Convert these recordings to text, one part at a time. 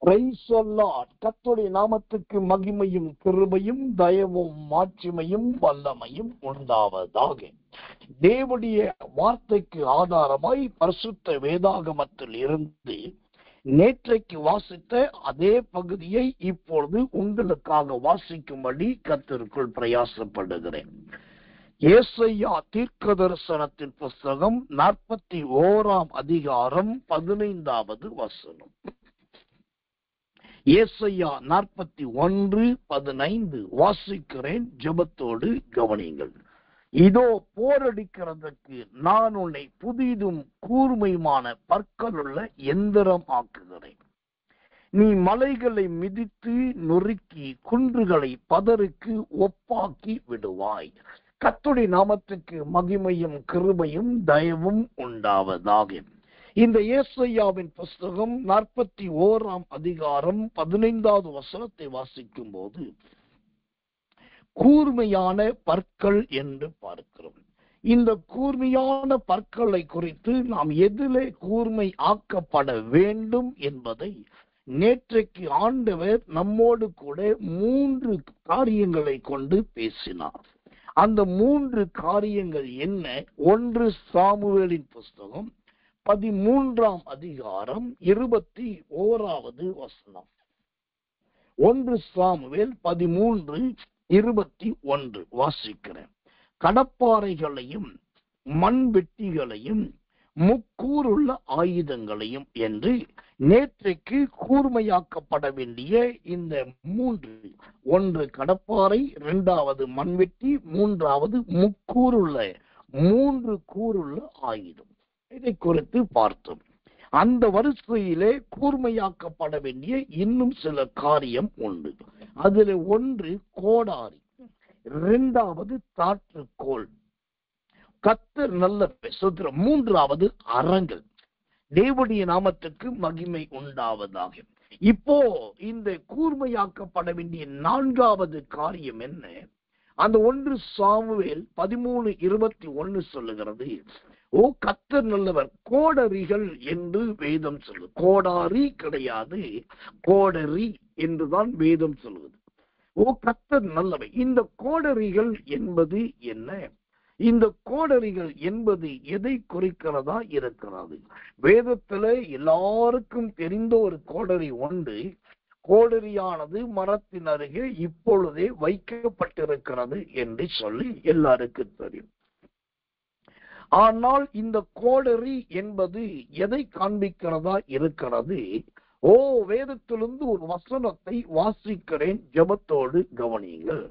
Praise the Lord. கர்த்தருடைய நாமத்துக்கு மகிமையும் கிருபையும் தயவும் மாட்சிமையும் வல்லமையும் உண்டாவதாக. தேவனுடைய வார்த்தைக்கு ஆதாரமாய் பரிசுத்த வேதாகமத்தில் இருந்து நேற்றைக்கு வாசித்த அதே பகுதியை இப்பொழுது உங்களுக்காக வாசிக்கும்படி கர்த்தருக்குள் பிரயாசப்படுகிறேன். ஏசாயா தீர்க்க தரிசனத்தின் புஸ்தகம் 41 அதிகாரம் 15வது வசனம். ஏசாயா 41:15 வாசிக்கிறேன். ஜெபத்தோடு கவனியுங்கள். இதோ போரடிக்கிறதற்கு நான் உன்னை புதிதும் கூர்மையுமான பற்களுள்ள எந்திரம் ஆக்குகிறேன். நீ மலைகளை மிதித்து நொறுக்கி குன்றுகளை பதருக்கு ஒப்பாக்கி விடுவாய். கர்த்தருடைய நாமத்துக்கு மகிமையும் கிருபையும் தயவும் உண்டாவதாக. இந்த ஏசாயாவின் புஸ்தகம் 41 அதிகாரம் 15வது வசனத்தை வாசிக்கும் போது கூர்மையான பற்கள் என்று பார்க்கிறோம். இந்த கூர்மையான பற்களை குறித்து நாம் எதிலே கூர்மை ஆக்கப்பட வேண்டும் என்பதை நேற்றைக்கு ஆண்டவர் நம்மோடு கூட 3 காரியங்களை கொண்டு பேசினார். அந்த 3 காரியங்கள் என்ன? 1 சாமுவேலின் புஸ்தகம் 13 அதிகாரம் 21வது வசனம். 1 சாமுவேல் 13:21 வாசிக்கிறேன். கடப்பாறைகளையும் மண்வெட்டிகளையும் முக்கூறுள்ள ஆயுதங்களையும் என்று நேற்றைக்கு கூர்மையாக்கப்பட வேண்டிய இந்த 3, 1 கடப்பாறை, 2வது மண்வெட்டி, 3வது முக்கூறுள்ள 3 கூறுள்ள ஆயுதம். இதை குறித்து பார்த்தோம். அந்த வரிசையிலே கூர்மையாக்கப்பட வேண்டிய இன்னும் சில காரியம் உண்டு. அதில் 1 கோடாரி, 2வது தாற்றுக்கோள், கர்த்தர் நல்ல சுத்திரம், 3வது அரங்கள். தேவனுடைய நாமத்துக்கு மகிமை உண்டாவதாக. இப்போ இந்த கூர்மையாக்கப்பட வேண்டிய 4வது காரியம் என்ன? அந்த 1 சாமுவேல் 13:21 சொல்லுகிறது, ஓ கர்த்தர் நல்லவர், கோடரிகள் என்று வேதம் சொல்லுது. கோடாரி கிடையாது, கோடரி என்றுதான் வேதம் சொல்லுது. ஓ கர்த்தர் நல்லவர். இந்த கோடரிகள் என்பது என்ன? இந்த கோடரிகள் என்பது எதை குறிக்கிறதா இருக்கிறது? வேதத்துல எல்லாருக்கும் தெரிந்த ஒரு கோடரி உண்டு. கோடரியானது மரத்தின் அருகே இப்பொழுதே வைக்கப்பட்டிருக்கிறது என்று சொல்லி எல்லாருக்கும் தெரியும். ஆனால் இந்த கோடரி என்பது எதை காண்பிக்கிறதா இருக்கிறது? வேதத்திலிருந்து ஒரு வசனத்தை வாசிக்கிறேன். ஜெபத்தோடு கவனியுங்கள்.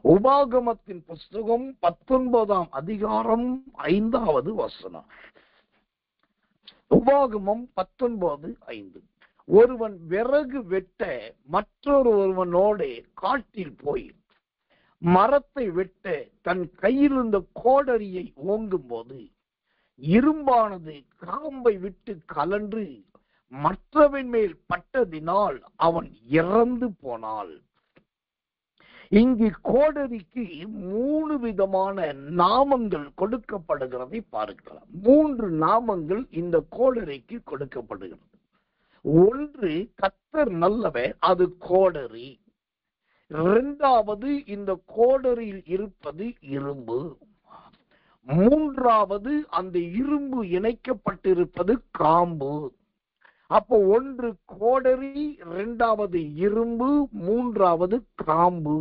உபாகமத்தின் புஸ்தகம் 19 அதிகாரம் 5வது வசனம். உபாகமம் 19:5. ஒருவன் விறகு வெட்ட மற்றொருவனோடு காட்டில் போய் மரத்தை வெட்ட தன் கையில் இருந்த கோடரியை ஓங்கும் போது இரும்பானது காம்பை விட்டு கலன்று மற்றவன் மேல் பட்டதினால் அவன் இறந்து போனாள். இங்கு கோடரிக்கு 3 விதமான நாமங்கள் கொடுக்கப்படுகிறதை பார்க்கலாம். 3 நாமங்கள் இந்த கோடரிக்கு கொடுக்கப்படுகிறது. 1 கர்த்தர் நல்லவர், அது கோடரி. 2வது இந்த கோடரியில் இருப்பது இரும்பு. 3வது அந்த இரும்பு இணைக்கப்பட்டிருப்பது காம்பு. அப்போ 1 கோடரி, 2வது இரும்பு, 3வது காம்பு.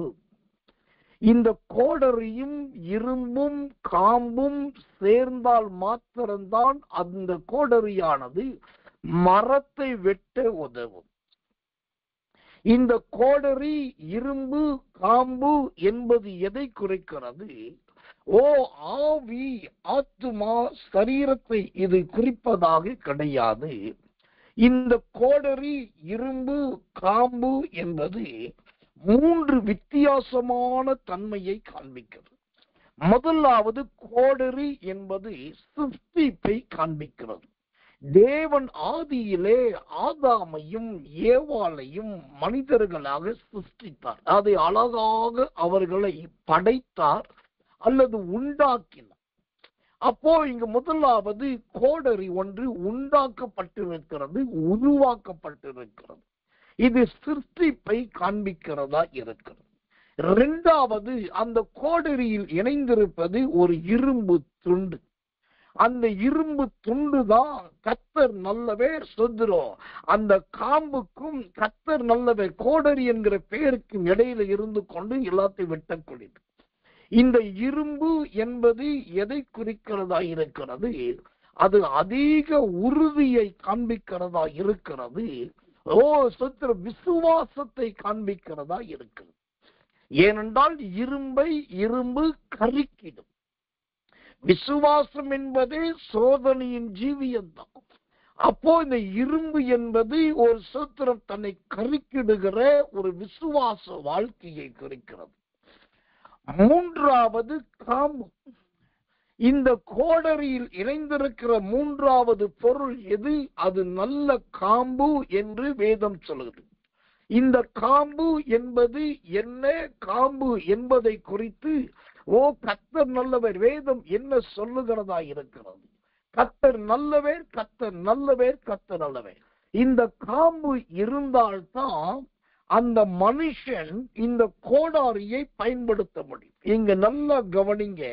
இந்த கோடரியும் இரும்பும் காம்பும் சேர்ந்தால் மாத்திரம்தான் அந்த கோடரியானது மரத்தை வெட்ட உதவும். இந்த கோடரி, இரும்பு, காம்பு என்பது எதை குறிக்கிறது? ஆவி, ஆத்துமா, சரீரத்தை இது குறிப்பதாக கிடையாது. இந்த கோடரி, இரும்பு, காம்பு என்பது 3 வித்தியாசமான தன்மையை காண்பிக்கிறது. முதலாவது கோடரி என்பது சிருஷ்டிப்பை காண்பிக்கிறது. தேவன் ஆதியிலே ஆதாமையும் ஏவாளையும் மனிதர்களாக சிருஷ்டித்தார். அதை அழகாக அவர்களை படைத்தார் அல்லது உண்டாக்கினார். அப்போ இங்கு முதலாவது கோடரி ஒன்று உண்டாக்கப்பட்டிருக்கிறது, உருவாக்கப்பட்டிருக்கிறது. இது சிருஷ்டிப்பை காண்பிக்கிறதா இருக்கிறது. இரண்டாவது, அந்த கோடரியில் இணைந்திருப்பது ஒரு இரும்பு துண்டு. அந்த இரும்பு துண்டு தான் கர்த்தர் நல்லவர் சொல்கிறோம். அந்த காம்புக்கும் கர்த்தர் நல்லவர் கோடரி என்கிற பெயருக்கு இடையில இருந்து கொண்டு எல்லாத்தையும் வெட்டக்கூடியது. இந்த இரும்பு என்பது எதை குறிக்கிறதா இருக்கிறது? அது அதிக உறுதியை காண்பிக்கிறதா இருக்கிறது. சொத்திர விசுவாசத்தை காண்பிக்கிறதா இருக்கிறது. ஏனென்றால் இரும்பு கரிக்கிடும். விசுவாசம் என்பதே சோதனையின் ஜீவியம்தான். அப்போ இந்த இரும்பு என்பது ஒரு சோத்திரம் தன்னை கரிக்கிடுகிற ஒரு விசுவாச வாழ்க்கையை குறிக்கிறது. மூன்றாவது காம்பு. இந்த கோடரியில் இணைந்திருக்கிற மூன்றாவது பொருள் எது? அது நல்ல காம்பு என்று வேதம் சொல்லுகிறது. இந்த காம்பு என்பது என்ன? காம்பு என்பதை குறித்து கர்த்தர் நல்லவர், வேதம் என்ன சொல்லுகிறதா இருக்கிறது? கர்த்தர் நல்லவர், கர்த்தர் நல்லவர், கர்த்தர் நல்லவர். இந்த காம்பு இருந்தால்தான் அந்த மனுஷன் இந்த கோடாரியை பயன்படுத்த முடியும். இங்க நல்லா கவனிங்க,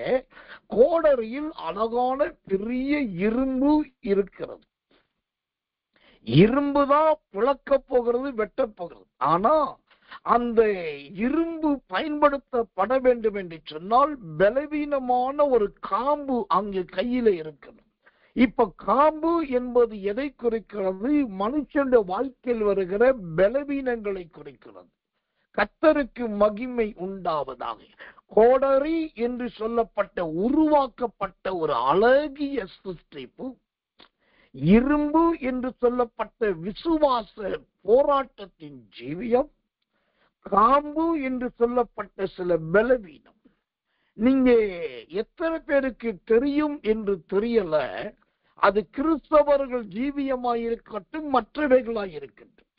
கோடரியில் அழகான பெரிய இரும்பு இருக்கிறது. இரும்புதான் பிளக்க போகிறது, வெட்ட போகிறது. ஆனா அந்த இரும்பு பயன்படுத்தப்பட வேண்டும் என்று சொன்னால் பலவீனமான ஒரு காம்பு அங்கு கையில இருக்கணும். இப்ப காம்பு என்பது எதை குறிக்கிறது? மனுஷனுடைய வாழ்க்கையில் வருகிற பலவீனங்களை குறிக்கிறது. கர்த்தருக்கு மகிமை உண்டாவதாக. கோடரி என்று சொல்லப்பட்ட உருவாக்கப்பட்ட ஒரு அழகிய சிருஷ்டிப்பு, இரும்பு என்று சொல்லப்பட்ட விசுவாச போராட்டத்தின் ஜீவியம், காம்பு என்று சொல்லப்பட்ட சில பலவீனம். நீங்க எத்தனை பேருக்கு தெரியும் என்று தெரியல, அது கிறிஸ்தவர்கள் ஜீவியமாயிருக்கட்டும் மற்றவைகளாயிருக்கட்டும்,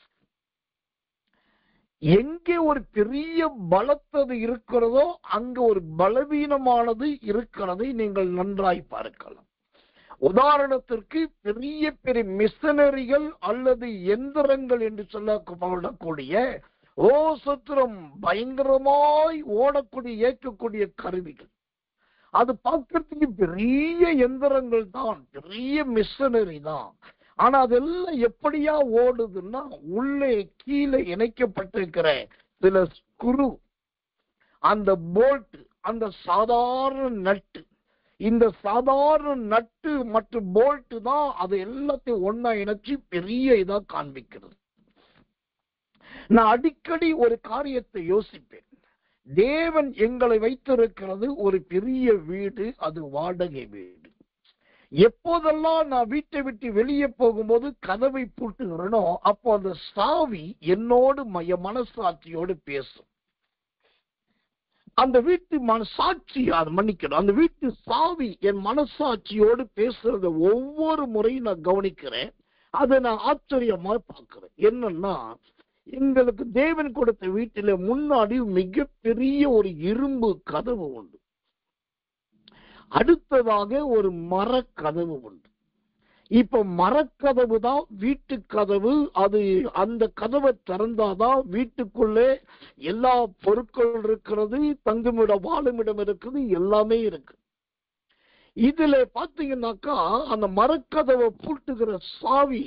எங்கே ஒரு பெரிய பலத்தது இருக்கிறதோ அங்கு ஒரு பலவீனமானது இருக்கிறதை நீங்கள் நன்றாய் பார்க்கலாம். உதாரணத்திற்கு பெரிய பெரிய மிஷனரிகள் அல்லது எந்திரங்கள் என்று சொல்லக்கூடிய சத்திரம் பயங்கரமாய் ஓடக்கூடிய இயக்கக்கூடிய கருவிகள், அது பார்க்கறதுக்கு பெரிய எந்திரங்கள் தான், பெரிய மிஷனரி தான். ஆனா அதெல்லாம் எப்படியா ஓடுதுன்னா, உள்ளே கீழே இணைக்கப்பட்டிருக்கிற சில ஸ்க்ரூ, அந்த போல்ட், அந்த சாதாரண நட்டு, இந்த சாதாரண நட்டு மற்றும் போல்ட் தான் அது எல்லாத்தையும் ஒன்னா இணைச்சு பெரிய இதா காண்பிக்கிறது. நான் அடிக்கடி ஒரு காரியத்தை யோசிப்பேன். தேவன் எங்களை வைத்திருக்கிறது ஒரு பெரிய வீடு, அது வாடகை வீடு. எப்போதெல்லாம் நான் வீட்டை விட்டு வெளியே போகும்போது கதவை பூட்டுகிறேனோ அப்போ அந்த சாவி என்னோடு மனசாட்சியோடு பேசும். அந்த வீட்டு மனசாட்சி, அது மன்னிக்கணும், அந்த வீட்டு சாவி என் மனசாட்சியோடு பேசுறத ஒவ்வொரு முறையும் நான் கவனிக்கிறேன். அதை நான் ஆச்சரியமா பார்க்கிறேன். என்னன்னா, எங்களுக்கு தேவன் கொடுத்த வீட்டில முன்னாடி மிகப்பெரிய ஒரு இரும்பு கதவு உண்டு, அடுத்ததாக ஒரு மரக்கதவு உண்டு. இப்ப மரக்கதவு தான் வீட்டு கதவு. அது அந்த கதவை திறந்தாதான் வீட்டுக்குள்ளே எல்லா பொருட்கள் இருக்கிறது, தங்குமிடம் வாழுமிடம் இருக்குது, எல்லாமே இருக்கு. இதுல பாத்தீங்கன்னாக்கா அந்த மரக்கதவை பூட்டுகிற சாவி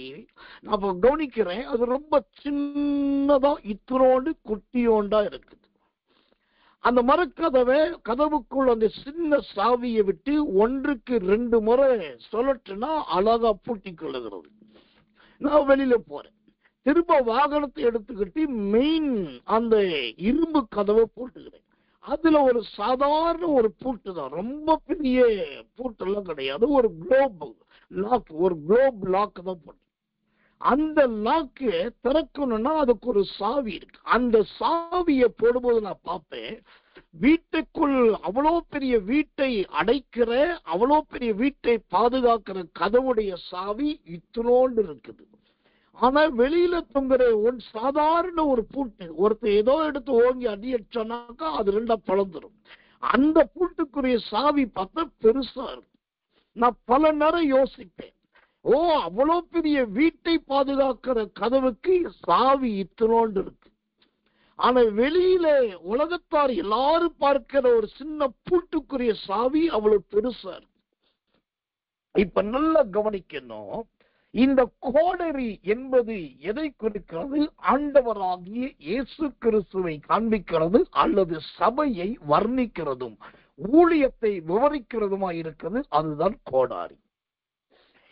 நம்ம கவனிக்கிறேன், அது ரொம்ப சின்னதா இத்தனோண்டு குட்டியோண்டா இருக்குது. அந்த மரக்கதவை கதவுக்குள் அந்த சின்ன சாவியை விட்டு 1க்கு 2 முறை சொல்லட்டுனா அழகா பூட்டி கொள்ளுகிறது. நான் வெளியில போறேன், திரும்ப வாகனத்தை எடுத்துக்கிட்டு மெயின் அந்த இரும்பு கதவை பூட்டுகிறேன். அதுல ஒரு சாதாரண ஒரு பூட்டு தான், ரொம்ப பெரிய பூட்டெல்லாம் கிடையாது. ஒரு குளோப் லாக், ஒரு குளோப் லாக் தான் போட்டு. அந்த லாக்கு திறக்கணும்னா அதுக்கு ஒரு சாவி இருக்கு. அந்த சாவியை போடும்போது நான் பார்ப்பேன், வீட்டுக்குள் அவ்வளோ பெரிய வீட்டை அடைக்கிற, அவ்வளோ பெரிய வீட்டை பாதுகாக்கிற கதவுடைய சாவி இத்தனோண்டு இருக்குது. ஆனா வெளியில தொங்குற ஒரு சாதாரண ஒரு பூட்டு, ஒருத்தர் ஏதோ எடுத்து ஓங்கி அடி அடிச்சோன்னாக்கா அது 2ஆ பழந்துரும். அந்த பூட்டுக்குரிய சாவி பார்த்தா பெருசா இருக்கும். நான் பல நேரம் யோசிப்பேன், அவ்வளவு பெரிய வீட்டை பாதுகாக்கிற கதவுக்கு சாவி இத்தனோண்டு இருக்கு. ஆனா வெளியில உலகத்தார் எல்லாரும் பார்க்கிற ஒரு சின்ன பூட்டுக்குரிய சாவி அவ்வளவு பெருசா இருக்கு. இப்ப நல்லா கவனிக்கணும், இந்த கோடரி என்பது எதை குறிக்கிறது? ஆண்டவராகிய இயேசு கிறிஸ்துவை காண்பிக்கிறது அல்லது சபையை வர்ணிக்கிறதும் ஊழியத்தை விவரிக்கிறதுமா இருக்கிறது. அதுதான் கோடாரி.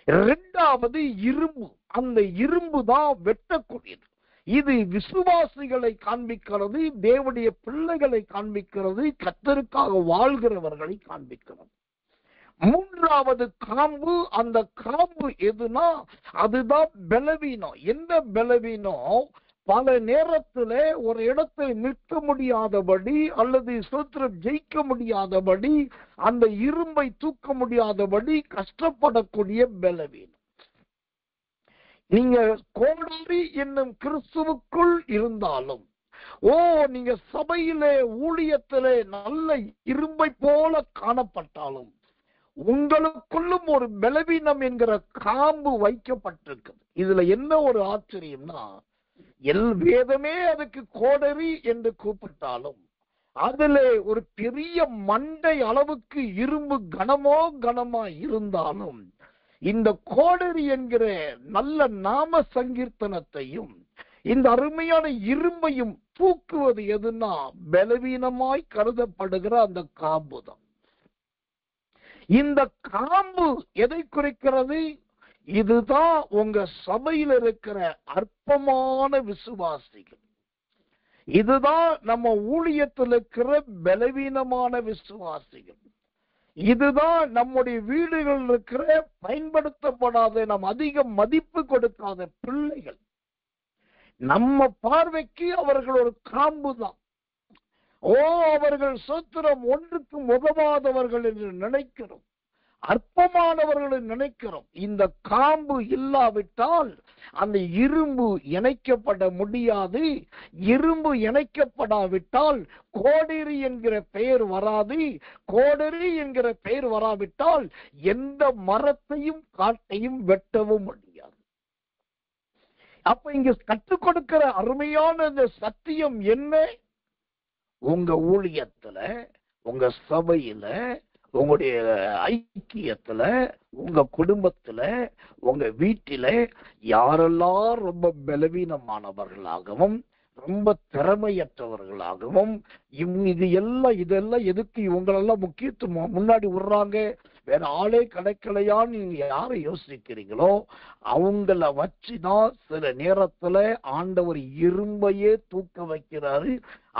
இரண்டாவது இரும்பு. அந்த இரும்பு தான் வெட்டக்கூடியது. இது விசுவாசிகளை காண்பிக்கிறது, தேவனுடைய பிள்ளைகளை காண்பிக்கிறது, கர்த்தருக்காக வாழ்கிறவர்களை காண்பிக்கிறது. மூன்றாவது காம்பு. அந்த காம்பு எதுனா அதுதான் பலவீனம். என்ன பலவீனம்? பல நேரத்துல ஒரு இடத்தை நிற்க முடியாதபடி அல்லது சோத்திரம் ஜெயிக்க முடியாதபடி, அந்த இரும்பை தூக்க முடியாதபடி கஷ்டப்படக்கூடிய பலவீனம். நீங்க கோடாரி என்னும் கிறிஸ்துவுக்குள் இருந்தாலும், நீங்க சபையிலே ஊழியத்திலே நல்ல இரும்பை போல காணப்பட்டாலும், உங்களுக்குள்ளும் ஒரு பலவீனம் என்கிற காம்பு வைக்கப்பட்டிருக்கு. இதுல என்ன ஒரு ஆச்சரியம்னா, வேதமே அதுக்கு கோடரி என்று கூப்பிட்டாலும், அதுல ஒரு பெரிய மண்டை அளவுக்கு இரும்பு கனமா இருந்தாலும், இந்த கோடரி என்கிற நல்ல நாம சங்கீர்த்தனத்தையும் இந்த அருமையான இரும்பையும் தூக்குவது எதுனா பலவீனமாய் கருதப்படுகிற அந்த காம்பு தான். இந்த காம்பு எதை குறிக்கிறது? இதுதான் உங்க சபையில் இருக்கிற அற்பமான விசுவாசிகள். இதுதான் நம்ம ஊழியத்தில் இருக்கிற பலவீனமான விசுவாசிகள். இதுதான் நம்முடைய வீடுகளில் இருக்கிற பயன்படுத்தப்படாத, நம் அதிக மதிப்பு கொடுக்காத பிள்ளைகள். நம்ம பார்வைக்கு அவர்கள் ஒரு காம்பு தான். அவர்கள் சோத்திரம் ஒன்றுக்கும் உதவாதவர்கள் என்று நினைக்கிறோம், அற்பமானவர்கள் நினைக்கிறோம். இந்த காம்பு இல்லாவிட்டால் அந்த இரும்பு இணைக்கப்பட முடியாது. இரும்பு இணைக்கப்படாவிட்டால் கோடரி என்கிற பெயர் வராது. கோடரி என்கிற பெயர் வராவிட்டால் எந்த மரத்தையும் காட்டையும் வெட்டவும் முடியாது. அப்ப இங்க கற்றுக் கொடுக்கிற அருமையான இந்த சத்தியம் என்ன? உங்க ஊழியத்துல, உங்க சபையில, உங்களுடைய ஐக்கியத்துல, உங்க குடும்பத்துல, உங்க வீட்டில யாரெல்லாம் ரொம்ப பலவீனமானவர்களாகவும் ரொம்ப திறமையற்றவர்களாகவும் இதெல்லாம் எதுக்கு இவங்களெல்லாம் முக்கியத்துவம் முன்னாடி விடுறாங்க, வேற ஆளே கிடைக்கலையான்னு நீங்க யாரை யோசிக்கிறீங்களோ அவங்கள வச்சுதான் சில நேரத்துல ஆண்டவர் இரும்பையே தூக்க வைக்கிறாரு.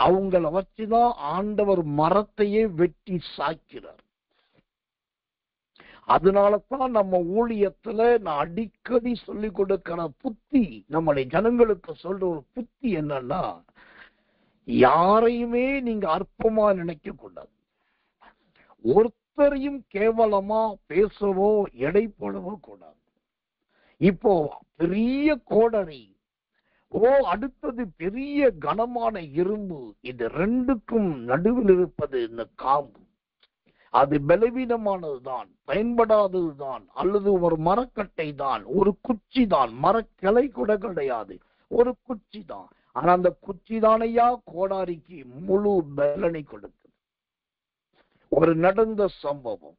அவங்கள வச்சுதான் ஆண்டவர் மரத்தையே வெட்டி சாய்க்கிறார். அதனாலதான் நம்ம ஊழியத்துல நான் அடிக்கடி சொல்லி கொடுக்கிற புத்தி, நம்முடைய ஜனங்களுக்கு சொல்ற ஒரு புத்தி என்னன்னா, யாரையுமே நீங்க அற்பமா நினைக்க கூடாது. ஒருத்தரையும் கேவலமா பேசவோ எடை போடவோ கூடாது. இப்போ பெரிய கோடரி, அடுத்தது பெரிய கனமான இரும்பு, இது ரெண்டுக்கும் நடுவில் இருப்பது இந்த காம்பு. அது பலவீனமானதுதான், பயன்படாததுதான், அல்லது ஒரு மரக்கட்டை தான், ஒரு குச்சி தான், மரக்கிளை கூட கிடையாது, ஒரு குச்சி தான். ஆனா அந்த குச்சி தானையா கோடாரிக்கு முழு பலனை கொடுக்குது. ஒரு நடந்த சம்பவம்,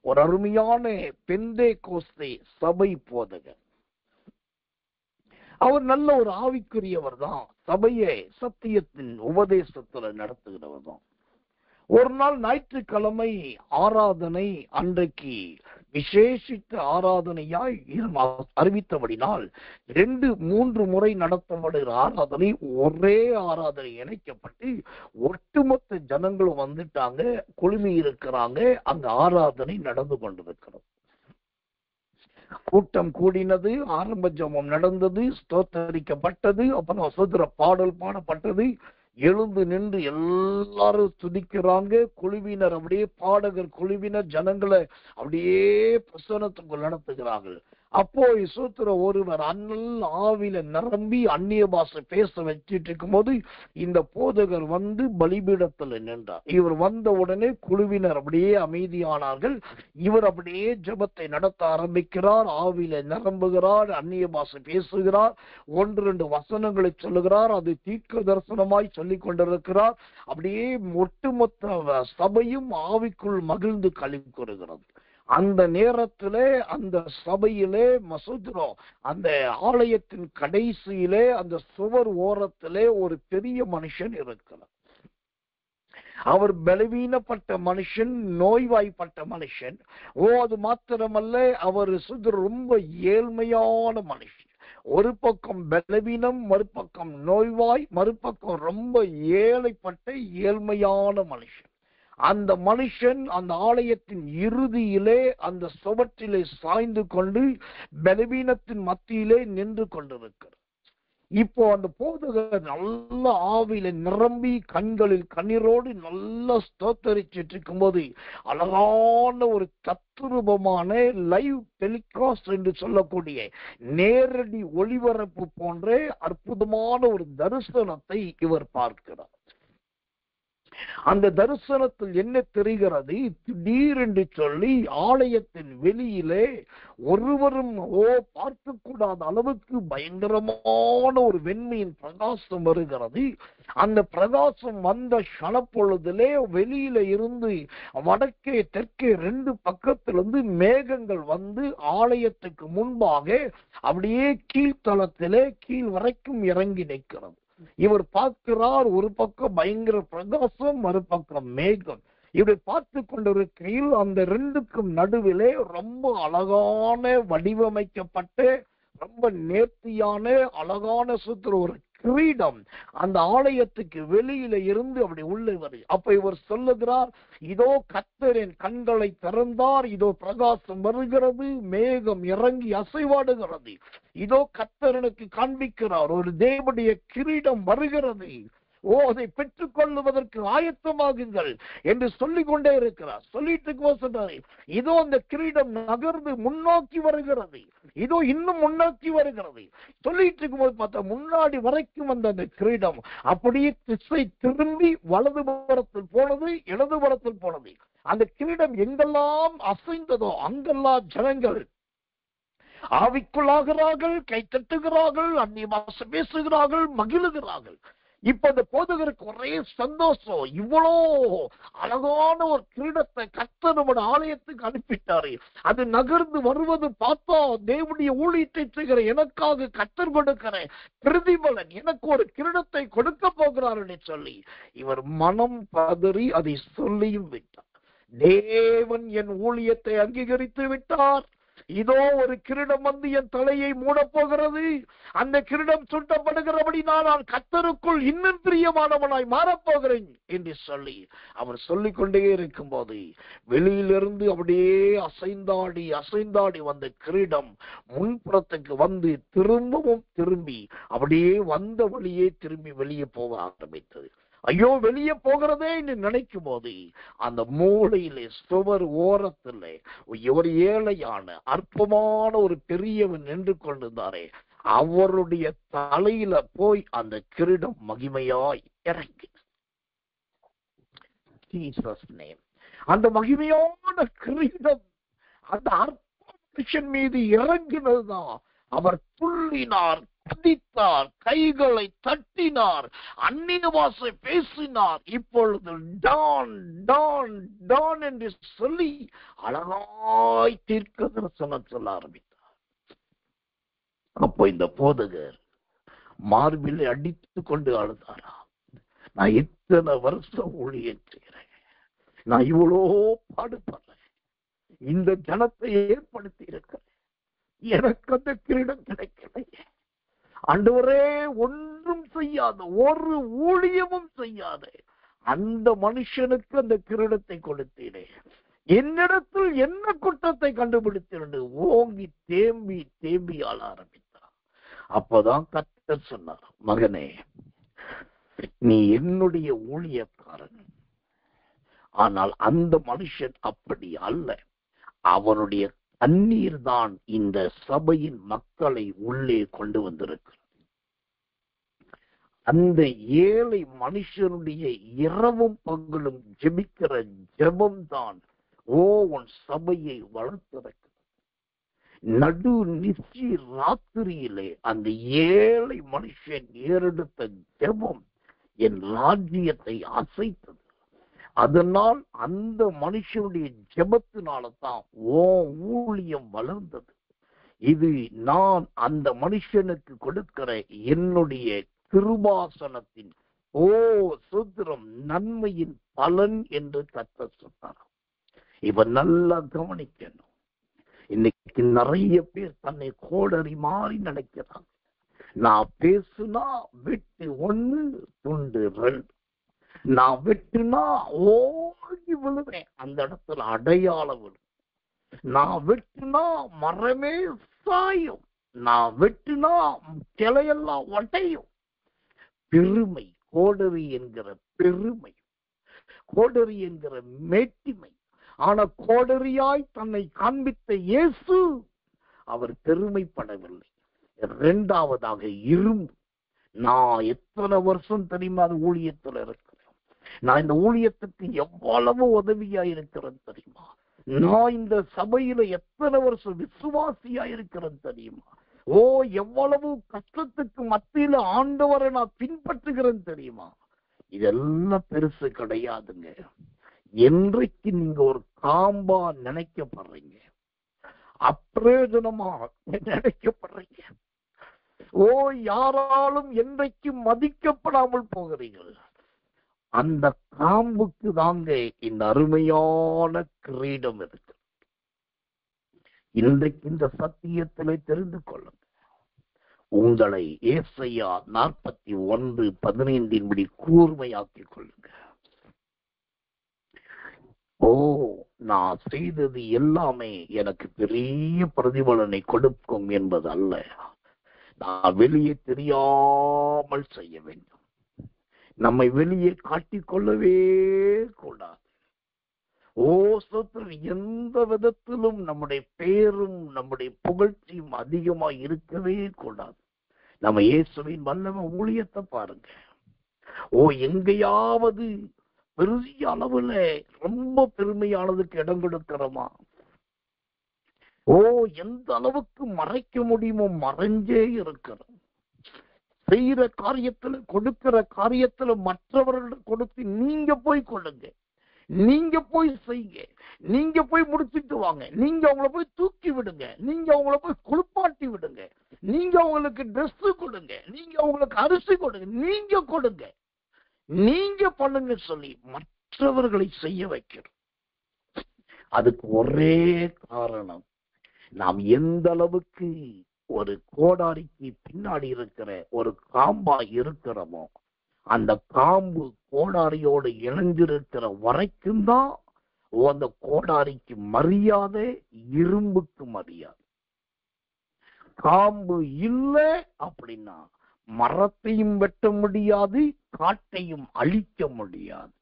ஒரு அருமையான பெந்தேகோஸ்தே சபை போதகர், அவர் நல்ல ஒரு ஆவிக்குரியவர் தான், சபையை சத்தியத்தின் உபதேசத்துல நடத்துகிறவர் தான். ஒரு நாள் ஞாயிற்றுக்கிழமை ஆராதனை, அன்றைக்கு விசேஷித்த ஆராதனையாய் அறிவித்தபடினால் 2-3 முறை நடத்தப்படுகிற ஆராதனை ஒரே ஆராதனை இணைக்கப்பட்டு ஒட்டுமொத்த ஜனங்களும் வந்துட்டாங்க, குழுமி இருக்கிறாங்க. அங்க ஆராதனை நடந்து கொண்டிருக்கிறது. கூட்டம் கூடினது, ஆரம்ப ஜெபம் நடந்தது, ஸ்தோத்தரிக்கப்பட்டது, அப்புறம் சோதர பாடல் பாடப்பட்டது. எழுந்து நின்று எல்லாரும் துதிக்கிறாங்க. குழுவினர் அப்படியே, பாடகர் குழுவினர் ஜனங்களை அப்படியே பிரசன்னத்துக்குள் நடத்துகிறார்கள். அப்போ சூத்திர ஒருவர் அண்ணல் ஆவில நிரம்பி அந்நிய பாஷை பேச வச்சிட்டு இருக்கும் போது இந்த போதகர் வந்து பலிபீடத்துல நின்றார். இவர் வந்த உடனே குழுவினர் அப்படியே அமைதியானார்கள். இவர் அப்படியே ஜெபத்தை நடத்த ஆரம்பிக்கிறார். ஆவில நிரம்புகிறார், அந்நிய பாஷை பேசுகிறார், 1-2 வசனங்களை சொல்லுகிறார். அது தீர்க்க தரிசனமாய் சொல்லிக் கொண்டிருக்கிறார். அப்படியே ஒட்டுமொத்த சபையும் ஆவிக்குள் மகிழ்ந்து களி கூறுகிறது. அந்த நேரத்திலே அந்த சபையிலே மசூத்ரோ அந்த ஆலயத்தின் கடைசியிலே அந்த சுவர் ஓரத்திலே ஒரு பெரிய மனுஷன் இருக்கிறார். அவர் பலவீனப்பட்ட மனுஷன், நோய்வாய்ப்பட்ட மனுஷன். அது மாத்திரமல்ல, அவர் ரொம்ப ஏழ்மையான மனுஷன். ஒரு பக்கம் பலவீனம், மறுபக்கம் நோய்வாய், மறுபக்கம் ரொம்ப ஏழைப்பட்ட ஏழ்மையான மனுஷன். அந்த மனுஷன் அந்த ஆலயத்தின் இறுதியிலே அந்த சுவற்றிலே சாய்ந்து கொண்டு பலவீனத்தின் மத்தியிலே நின்று கொண்டிருக்கிறார். இப்போ அந்த போதகர் நல்ல ஆவில நிரம்பி கண்களில் கண்ணீரோடு நல்லா ஸ்தோத்தரிச்சிட்டு இருக்கும் போது அழகான ஒரு தத்ரூபமான லைவ் டெலிகாஸ்ட் என்று சொல்லக்கூடிய நேரடி ஒளிபரப்பு போன்ற அற்புதமான ஒரு தரிசனத்தை இவர் பார்க்கிறார். அந்த தரிசனத்தில் என்ன தெரிகிறது? திடீரென்று சொல்லி ஆலயத்தின் வெளியிலே ஒருவரும் பார்க்க கூடாத அளவுக்கு பயங்கரமான ஒரு வெண்மையின் பிரகாசம் வருகிறது. அந்த பிரகாசம் வந்த க்ஷணப்பொழுதிலே வெளியில இருந்து வடக்கே தெற்கே 2 பக்கத்திலிருந்து மேகங்கள் வந்து ஆலயத்துக்கு முன்பாக அப்படியே கீழ்த்தளத்திலே கீழ் வரைக்கும் இறங்கி நிற்கிறது. இவர் பார்க்கிறார், ஒரு பக்கம் பயங்கர பிரகாசம், மறுபக்கம் மேகம். இவரை பார்த்து கொண்டிருக்கையில் அந்த 2க்கும் நடுவிலே ரொம்ப அழகான வடிவமைக்கப்பட்ட ரொம்ப நேர்த்தியான அழகான சுத்திர ஒரு கிரீடம் அந்த ஆலயத்துக்கு வெளியில இருந்து அப்படி உள்ளே வருது. அப்ப இவர் சொல்லுகிறார், இதோ கர்த்தர் என் கண்களை திறந்தார், இதோ பிரகாசம் வருகிறது, மேகம் இறங்கி அசைவாடுகிறது, இதோ கர்த்தர் எனக்கு காண்பிக்கிறார், ஒரு தேவனுடைய கிரீடம் வருகிறது, அதை பெற்றுக் கொள்ளுவதற்கு ஆயத்தமாகுங்கள் என்று சொல்லிக் கொண்டே இருக்கிறார். சொல்லிட்டு சொன்னாரு, இதோ அந்த கிரீடம் நகர்ந்து முன்னோக்கி வருகிறது, இதோ இன்னும் முன்னோக்கி வருகிறது. சொல்லிட்டு இருக்கும்போது பார்த்தா முன்னாடி வரைக்கும் அந்த கிரீடம் அப்படியே திசை திரும்பி வலதுபுறத்தில் போனது, இடதுபுறத்தில் போனது. அந்த கிரீடம் எங்கெல்லாம் அசைந்ததோ அங்கெல்லாம் ஜனங்கள் ஆவிக்குள்ளாகிறார்கள், கை தட்டுகிறார்கள், அந்நிய பாஷை பேசுகிறார்கள், மகிழுகிறார்கள். இப்ப அந்த போதகருக்கு ஒரே சந்தோஷம். இவ்வளோ அழகான ஒரு கிரீடத்தை கர்த்தர் நம்முடைய ஆலயத்துக்கு அனுப்பிட்டாரு. அது நகர்ந்து வருவது பார்த்தா தேவனுடைய ஊழியத்தை செய்கிற எனக்காக கர்த்தர் கொடுக்கிற பிரதிபலன், எனக்கு ஒரு கிரீடத்தை கொடுக்க போகிறார் என்று சொல்லி இவர் மனம் பதறி அதை சொல்லியும் விட்டார். தேவன் என் ஊழியத்தை அங்கீகரித்து விட்டார். இதோ ஒரு கிரீடம் வந்து என் தலையை மூடப் போகிறது. அந்த கிரீடம் சுட்டப்படுகிறபடி நான் கர்த்தருக்குள் இன்னும் பிரியமானவனாய் மாறப்போகிறேன் என்று சொல்லி அவர் சொல்லிக் கொண்டே இருக்கும் போது வெளியிலிருந்து அப்படியே அசைந்தாடி அசைந்தாடி வந்த கிரீடம் முன்புறத்துக்கு வந்து திரும்பவும் திரும்பி அப்படியே வந்த வழியே திரும்பி வெளியே போக ஆரம்பித்தது. ஐயோ, வெளியே போகிறதே என்று நினைக்கும் போது அந்த மூலையிலே சுவர் ஓரத்திலே ஒரு ஏழையான அற்பமான ஒரு பெரியவன் நின்று கொண்டிருந்தாரே, அவருடைய தலையில போய் அந்த கிரீடம் மகிமையாய் இறங்கி, அந்த மகிமையான கிரீடம் அந்த அற்ப மனுஷன் மீது இறங்கினதுதான். அவர் துள்ளினார், குதித்தார், கைகளை தட்டினார், அந்நிய பாஷை பேசினார். இப்பொழுது டான் டான் டான் என்று சொல்லி அழகாய் தீர்க்க தரிசனம் சொல்ல ஆரம்பித்தார். அப்போ இந்த போதகர் மார்பிலை அடித்து கொண்டு அழுதாரா, நான் இத்தனை வருஷம் ஊழியம் செய்கிறேன், நான் இவ்வளோ பாடுபடுறேன், இந்த ஜனத்தை ஏற்படுத்தி இருக்கிறேன், எனக்கு அந்த கிரீடம் கிடைக்கலையே ஆண்டவரே, ஒன்றும் செய்யாத, ஒரு ஊழியமும் செய்யாத அந்த மனுஷனுக்கு அந்த கிரீடத்தை கொடுத்தீரே, என்னிடத்தில் என்ன குற்றத்தை கண்டுபிடித்து ஓங்கி தேம்பி தேம்பி ஆள ஆரம்பித்தார். அப்பதான் கர்த்தர் சொன்னார், மகனே, நீ என்னுடைய ஊழியக்காரன். ஆனால் அந்த மனுஷன் அப்படி அல்ல. அவனுடைய தண்ணீர் தான் இந்த சபையின் மக்களை உள்ளே கொண்டு வந்திருக்கிறது. அந்த ஏழை மனுஷனுடைய இரவும் பகலும் ஜெபிக்கிற ஜெபம்தான் உன் சபையை வளர்த்திருக்கிறது. நடு நிச்சி ராத்திரியிலே அந்த ஏழை மனுஷன் ஏறெடுத்த ஜெபம் என் ராஜ்யத்தை அசைத்தது. அதனால் அந்த மனுஷனுடைய ஜெபத்தினால்தான் ஊழியம் வளர்ந்தது. இது நான் அந்த மனுஷனுக்கு கொடுக்கிற என்னுடைய கிருபாசனத்தின் சுத்திரம் நன்மையின் பலன் என்று கர்த்தர் சொன்னார். இவன் நல்லா கவனிக்கணும். இன்னைக்கு நிறைய பேர் தன்னை கோடரி மாறி நினைக்கிறாங்க. நான் பேசுனா வெட்டு 1 துண்டு 2, நான் வெட்டுனா ஓடி விழுவேன், அந்த இடத்துல அடையாளம் விழும். நான் வெட்டுனா மரமே சாயும், நான் வெட்டுனா கிளையெல்லாம் உடையும். பெருமை, கோடரி என்கிற பெருமை, கோடரி என்கிற மேட்டிமை. ஆனா கோடரியாய் தன்னை காண்பித்த இயேசு அவர் பெருமைப்படவில்லை. 2வதாக இரும்பு. நான் எத்தனை வருஷம் தெரியுமா அது ஊழியத்துல இருக்கிறேன். நான் இந்த ஊழியத்துக்கு எவ்வளவு உதவியா இருக்கிறேன் தெரியுமா. நான் இந்த சபையில எத்தனை வருஷம் விசுவாசியா இருக்கிறேன் தெரியுமா. எவ்வளவு கஷ்டத்துக்கு மத்தியில ஆண்டவரை நான் பின்பற்றுகிறேன் தெரியுமா. இதெல்லாம் பெருசு கிடையாதுங்க. என்றைக்கு நீங்க ஒரு காம்பா நினைக்கப்படுறீங்க, அப்பிரயோஜனமா நினைக்கப்படுறீங்க, யாராலும் என்றைக்கு மதிக்கப்படாமல் போகிறீர்கள், அந்த காம்புக்கு தாங்க இந்த அருமையான கிரீடம் இருக்கு. இன்றைக்கு இந்த சத்தியத்திலே தெரிந்து கொள்ளுங்க. உங்களை ஏசாயா 41:15 கூர்மையாக்கிக் கொள்ளுங்க. நான் செய்தது எல்லாமே எனக்கு பெரிய பிரதிபலனை கொடுக்கும் என்பது அல்ல. நான் வெளியே தெரியாமல் செய்ய வேண்டும். நம்மை வெளியே காட்டிக்கொள்ளவே கூடாது. எந்த விதத்திலும் நம்முடைய பேரும் நம்முடைய புகழ்ச்சியும் அதிகமா இருக்கவே கூடாது. நம்ம இயேசுவின் வல்லமை ஊழியத்தை பாருங்க. எங்கேயாவது பெரிய அளவுல ரொம்ப பெருமையானதுக்கு இடம் கொடுக்கிறோமா? எந்த அளவுக்கு மறைக்க முடியுமோ மறைஞ்சே இருக்கிறோம். செய்யற காரியத்துல, கொடுக்கிற காரியத்துல மற்றவர்கள் கொடுத்து நீங்க போய் கொள்ளுங்க, நீங்க போய் செய்யுங்க, நீங்க போய் முடிச்சுட்டு வாங்க, நீங்க அவங்கள போய் தூக்கி விடுங்க, நீங்க அவங்கள போய் குளிப்பாட்டி விடுங்க, நீங்க அவங்களுக்கு ட்ரெஸ் கொடுங்க, நீங்க அவங்களுக்கு அரிசி கொடுங்க, நீங்க கொடுங்க, நீங்க பண்ணுங்க சொல்லி மற்றவர்களை செய்ய வைக்கிறோம். அதுக்கு ஒரே காரணம், நாம் எந்த அளவுக்கு ஒரு கோடாரிக்கு பின்னாடி இருக்கிற ஒரு காம்பா இருக்கிறோமோ, அந்த காம்பு கோடாரியோடு இணைஞ்சிருக்கிற வரைக்கும் தான் அந்த கோடாரிக்கு மரியாதை, இரும்புக்கு மரியாதை. காம்பு இல்லை அப்படின்னா மரத்தையும் வெட்ட முடியாது, காட்டையும் அழிக்க முடியாது.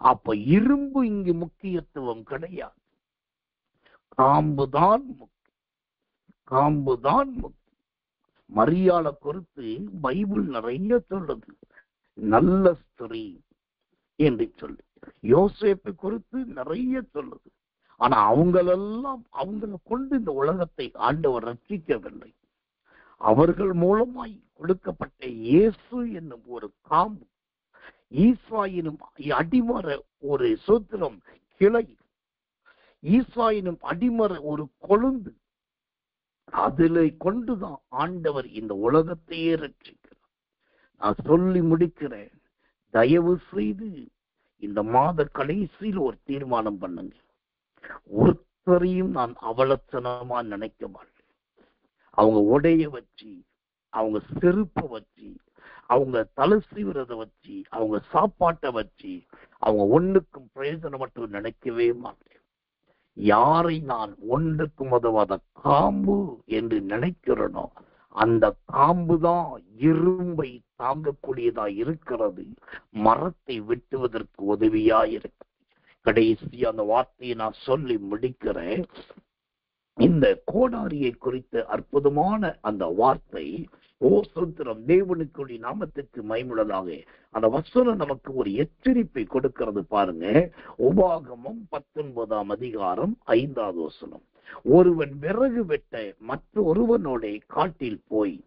அப்ப இரும்பு இங்கு முக்கியத்துவம் கிடையாது. காம்புதான் முக்கியம், காம்புதான் முக்கியம். மரியாதை குறித்து பைபிள் நிறைய சொல்லுது, நல்ல ஸ்திரீ என்று சொல்லி. யோசேப்பை குறித்து நிறைய சொல்லுது. ஆனா அவங்களை கொண்டு இந்த உலகத்தை ஆண்டவர் ரட்சிக்கவில்லை. அவர்கள் மூலமாய் கொடுக்கப்பட்ட இயேசு என்னும் ஒரு காம்பு, ஈசாயினும் அடிமர ஒரு சூத்திரம் கிளை, ஈசாயினும் அடிமர ஒரு கொழுந்து, அதிலே கொண்டுதான் ஆண்டவர் இந்த உலகத்தையே ரட்சிக்கிறார். நான் சொல்லி முடிக்கிறேன். தயவு செய்து இந்த மாத கடைசியில் ஒரு தீர்மானம் பண்ணுங்க. ஒருத்தரையும் நான் அவலட்சணமா நினைக்க மாட்டேன். அவங்க உடைய வச்சு, அவங்க செருப்பை வச்சு, அவங்க தலை சீவுறத வச்சு, அவங்க சாப்பாட்டை வச்சு, அவங்க ஒண்ணுக்கும் பிரயோஜனம் மட்டும் நினைக்கவே மாட்டேன். யாரை நான் ஒன்றுக்கும் உதவாத காம்பு என்று நினைக்கிறனோ, அந்த காம்பு தான் இரும்பை தாங்கக்கூடியதா இருக்கிறது, மரத்தை வெட்டுவதற்கு உதவியா இருக்கு. கடைசி அந்த வார்த்தையை நான் சொல்லி முடிக்கிறேன். இந்த கோடாரியை குறித்த அற்புதமான அந்த வார்த்தை, ஓ சுத்திரம், தேவனுக்குரிய நாமத்துக்கு மைமுள்ளதாக அந்த வசனம் நமக்கு ஒரு எச்சரிப்பை கொடுக்கிறது. பாருங்க, உபாகமம் 19ஆம் அதிகாரம் 5வது வசனம். ஒருவன் விறகு வெட்ட மற்றொருவனோட காட்டில் போய்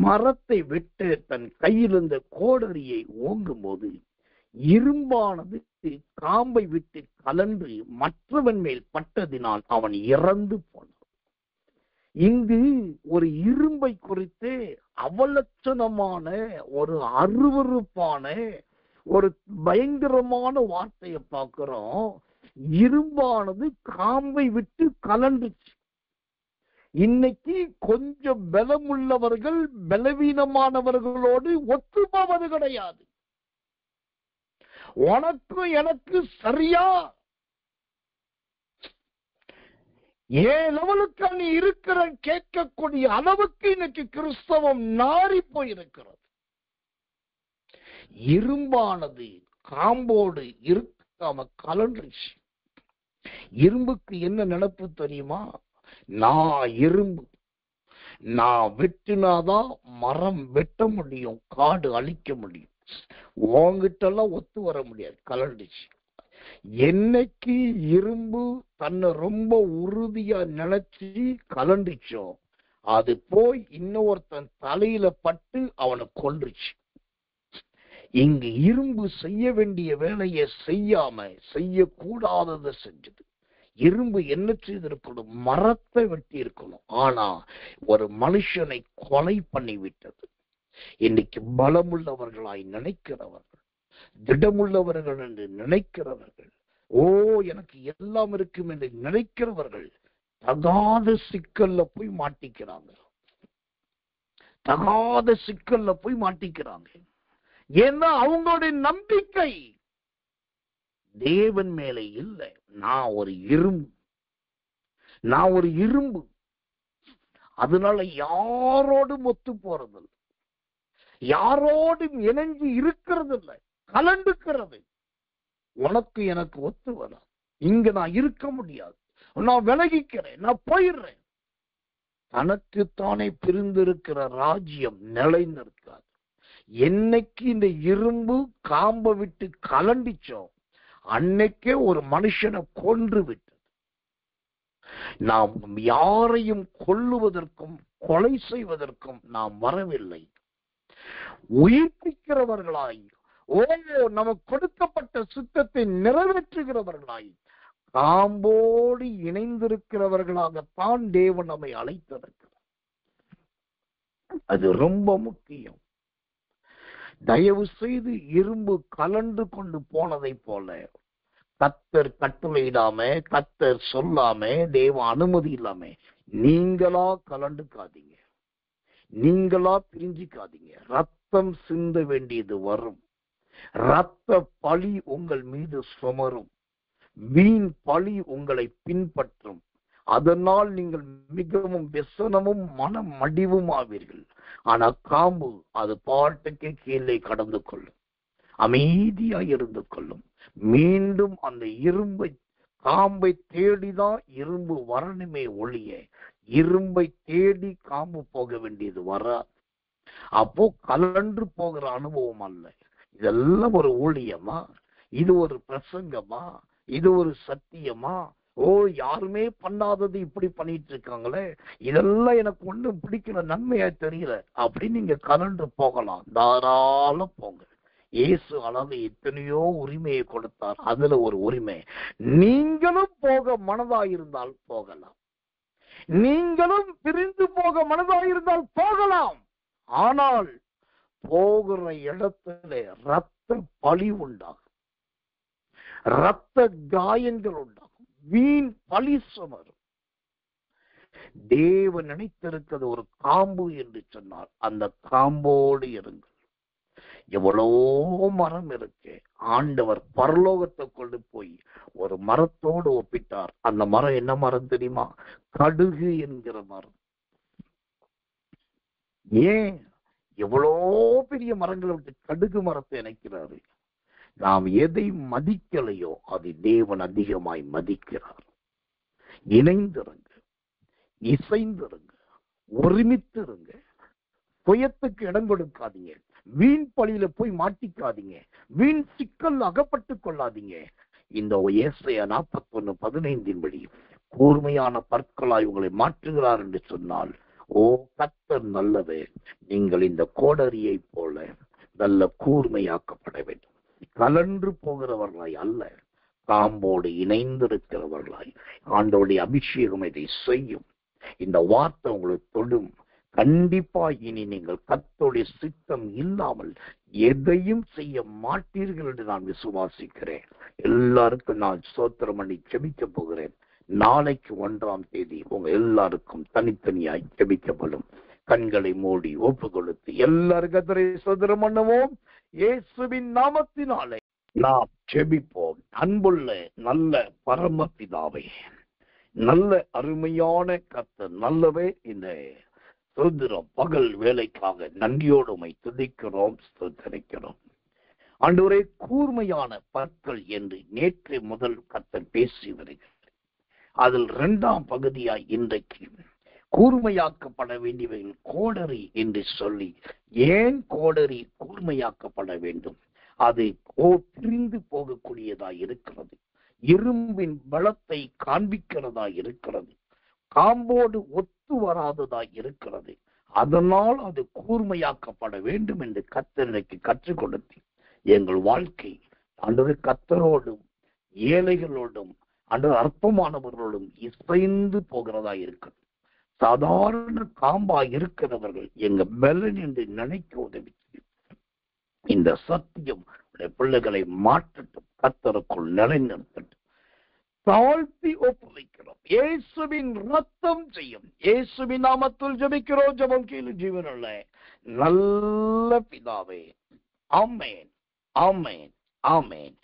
மரத்தை வெட்ட தன் கையில் இருந்த கோடரியை ஓங்கும் போது இரும்பானது காம்பை விட்டு கலன்று மற்றவன் மேல் பட்டதினால் அவன் இறந்து போனான். இங்கு ஒரு இரும்பை குறித்து அவலட்சணமான ஒரு அருவருப்பான ஒரு பயங்கரமான வார்த்தையை பார்க்கிறோம். இரும்பானது காம்பை விட்டு கலண்டுச்சு. இன்னைக்கு கொஞ்சம் பலமுள்ளவர்கள் பலவீனமானவர்களோடு ஒத்துப்போவது கிடையாது. உனக்கும் எனக்கு சரியா லெவலுக்கு நீ இருக்கிற கேட்கக்கூடிய அளவுக்கு இன்னைக்கு கிறிஸ்தவம் நாரி போயிருக்கிறது. இரும்பானது காம்போடு இருக்காம கலண்டுச்சு. இரும்புக்கு என்ன நினைப்பு தெரியுமா? நான் இரும்பு, நான் வெட்டினாதான் மரம் வெட்ட முடியும், காடு அழிக்க முடியும். உங்கிட்டெல்லாம் ஒத்து வர முடியாது, கலண்டுச்சு. என்னைக்கு இரும்பு தன்னை ரொம்ப உறுதியா நினைச்சு கலண்டுச்சோ, அது போய் இன்னொருத்தன் தலையில பட்டு அவனை கொன்றுச்சு. இங்கு இரும்பு செய்ய வேண்டிய வேலையை செய்யாம செய்யக்கூடாததை செஞ்சது. இரும்பு என்ன செய்திருக்கணும்? மரத்தை வெட்டி இருக்கணும். ஆனா ஒரு மனுஷனை கொலை பண்ணி விட்டது. இன்னைக்கு பலமுள்ளவர்களாய் நினைக்கிறவர்கள், திடமுள்ளவர்கள் என்று நினைக்கிறவர்கள், ஓ எனக்கு எல்லாம் இருக்கும் என்று நினைக்கிறவர்கள் தகாத சிக்கல்ல போய் மாட்டிக்கிறாங்க. தகாத சிக்கல்ல போய் மாட்டிக்கிறாங்க. ஏன்னா அவங்களுடைய நம்பிக்கை தேவன் மேலே இல்லை. நான் ஒரு இரும்பு, அதனால யாரோடும் ஒத்து போறதில்லை, யாரோடும் இணைஞ்சு இருக்கிறது இல்லை, கலண்டுக்கிறது. உனக்கு எனக்கு ஒத்து வர, இங்க நான் இருக்க முடியாது, நான் விலகிக்கிறேன், நான் போயிடுறேன். தனக்குத்தானே பிரிந்திருக்கிற ராஜ்யம் நிலைநிற்காது. என்னைக்கு இந்த இரும்பு காம்ப விட்டு கலண்டிச்சோம், அன்னைக்கே ஒரு மனுஷனை கொன்று விட்டது. நாம் யாரையும் கொல்லுவதற்கும் கொலை செய்வதற்கும் நாம் வரவில்லை. உயிர்ப்பிக்கிறவர்களாய், ஓ நமக்கு கொடுக்கப்பட்ட சித்தத்தை நிறைவேற்றுகிறவர்களாய், காம்போடு இணைந்திருக்கிறவர்களாகத்தான் தேவன் நம்மை அழைத்திருக்கிறார். அது ரொம்ப முக்கியம். தயவு செய்து இரும்பு கலண்டு கொண்டு போனதை போல கர்த்தர் கட்டளையிடாம, கர்த்தர் சொல்லாம, தேவ அனுமதி இல்லாம நீங்களா கலண்டுக்காதீங்க, நீங்களா பிரிஞ்சுக்காதீங்க. ரத்தம் சிந்த வேண்டியது வரும். ரத்த பழி உங்கள் மீது சுமரும். வீண் பழி உங்களை பின்பற்றும். அதனால் நீங்கள் மிகவும் व्यसனமும் மன மடிவும் ஆவீர்கள். ஆனா காம்பு அது பாட்டுக்கு கீழே கடந்து கொள்ளும், அமைதியா இருந்து கொள்ளும். மீண்டும் அந்த இரும்பை காம்பை தேடிதான் இரும்பு வரணுமே ஒழிய இரும்பை தேடி காம்பு போக வேண்டியது வராது. அப்போ கலன்று போகிற அனுபவம் அல்ல. இதெல்லாம் ஒரு ஊழியமா? இது ஒரு பிரசங்கமா? இது ஒரு சத்தியமா? ஓ யாருமே பண்ணாதது இப்படி பண்ணிட்டு இருக்காங்களே, இதெல்லாம் எனக்கு ஒண்ணும் பிடிக்கல, நன்மையா தெரியல அப்படின்னு நீங்க கலண்டு போகலாம். தாராளம் போங்க. இயேசு அளவு எத்தனையோ உரிமையை கொடுத்தார். அதுல ஒரு உரிமை. நீங்களும் போக மனதாயிருந்தால் போகலாம், நீங்களும் பிரிந்து போக மனதாயிருந்தால் போகலாம். ஆனால் போகிற இடத்துல ரத்த பழி உண்டாகும், ரத்த காயங்கள் உண்டாகும், வீண் பழி சுமரும். தேவன் நினைத்திருக்கிறது ஒரு காம்பு என்று சொன்னால் அந்த காம்போடு இருங்கள். எவ்வளோ மரம் இருக்கு. ஆண்டவர் பரலோகத்தை கொண்டு போய் ஒரு மரத்தோடு ஒப்பிட்டார். அந்த மரம் என்ன மரம் தெரியுமா? கடுகு என்கிற மரம். ஏன் எவ்வளோ பெரிய மரங்களை விட்டு கடுகு மரத்தை இணைக்கிறாரு? நாம் எதை மதிக்கலையோ அதை தேவன் அதிகமாய் மதிக்கிறார். இணைந்திருங்க. இசைந்திருங்க, ஒருமித்து இருங்க, சுயத்துக்கு இடம் கொடுக்காதீங்க, வீண் பழியில போய் மாட்டிக்காதீங்க, வீண் சிக்கல் அகப்பட்டுக் கொள்ளாதீங்க. இந்த ஏசாயா 41:15 படி கூர்மையான பற்களாய் உங்களை மாற்றுகிறார் என்று சொன்னால், ஓ கர்த்தர் நல்லவே, நீங்கள் இந்த கோடரியை போல நல்ல கூர்மையாக்கப்பட வேண்டும். கலன்று போகிறவர்களாய் அல்ல, காம்போடு இணைந்திருக்கிறவர்களாய். ஆண்டவருடைய அபிஷேகம் இதை செய்யும். இந்த வார்த்தை உங்களுக்கு தொடும். கண்டிப்பா இனி நீங்கள் கர்த்தருடைய சித்தம் இல்லாமல் எதையும் செய்ய மாட்டீர்கள் என்று நான் விசுவாசிக்கிறேன். எல்லாருக்கும் நான் ஸ்தோத்திரம் பண்ணி ஜெபிக்க போகிறேன். நாளைக்கு 1ஆம் தேதி உங்க எல்லாருக்கும் தனித்தனியாய் ஜெபிக்கப்படும். கண்களை மூடி ஒப்பு கொடுத்து எல்லாரும் கர்த்தரை ஸ்தோத்திரம் பண்ணுவோம். இயேசுவின் நாமத்தினாலே நாம் ஜெபிப்போம். அன்புள்ள நல்ல பரமபிதாவே, நல்ல அருமையான கர்த்தர் நல்லவே, இந்த சுதந்திரம் பகல் வேலைக்காக நன்றியோடு உம்மை துதிக்கிறோம், ஸ்தோத்திரிக்கிறோம். ஆண்டவரே, கூர்மையான பற்கள் என்று நேற்று முதல் கர்த்தர் பேசி வருகிறார். அதில் 2ஆம் பகுதியாய் இன்றைக்கு கூர்மையாக்கப்பட வேண்டியவைகள் கோடரி என்று சொல்லி, ஏன் கோடரி கூர்மையாக்கப்பட வேண்டும்? அது பிரிந்து போகக்கூடியதா இருக்கிறது, இரும்பின் பலத்தை காண்பிக்கிறதா இருக்கிறது, காம்போடு ஒத்து வராததா இருக்கிறது. அதனால் அது கூர்மையாக்கப்பட வேண்டும் என்று கர்த்தருக்கு கற்றுக் கொடுத்து எங்கள் வாழ்க்கை ஆண்டவர் கர்த்தரோடும் ஏழைகளோடும் ஆண்டவர் அற்பமானவர்களோடும் இசைந்து போகிறதா இருக்கிறது. சாதாரண காம்பா இருக்கிறவர்கள் எங்க பலன் என்று நினைக்க உதவி. இந்த சத்தியம் பிள்ளைகளை மாற்றட்டும், கர்த்தருக்குள் நிலைநிறுத்தட்டும். தாழ்த்தி ஒப்புவிக்கிறோம். இயேசுவின் ரத்தம் செய்யும். இயேசுவின் நாமத்தில் ஜெபிக்கிறோம். ஜெபம் கேளு ஜீவனுள்ள நல்ல பிதாவே. ஆமென், ஆமென், ஆமென்.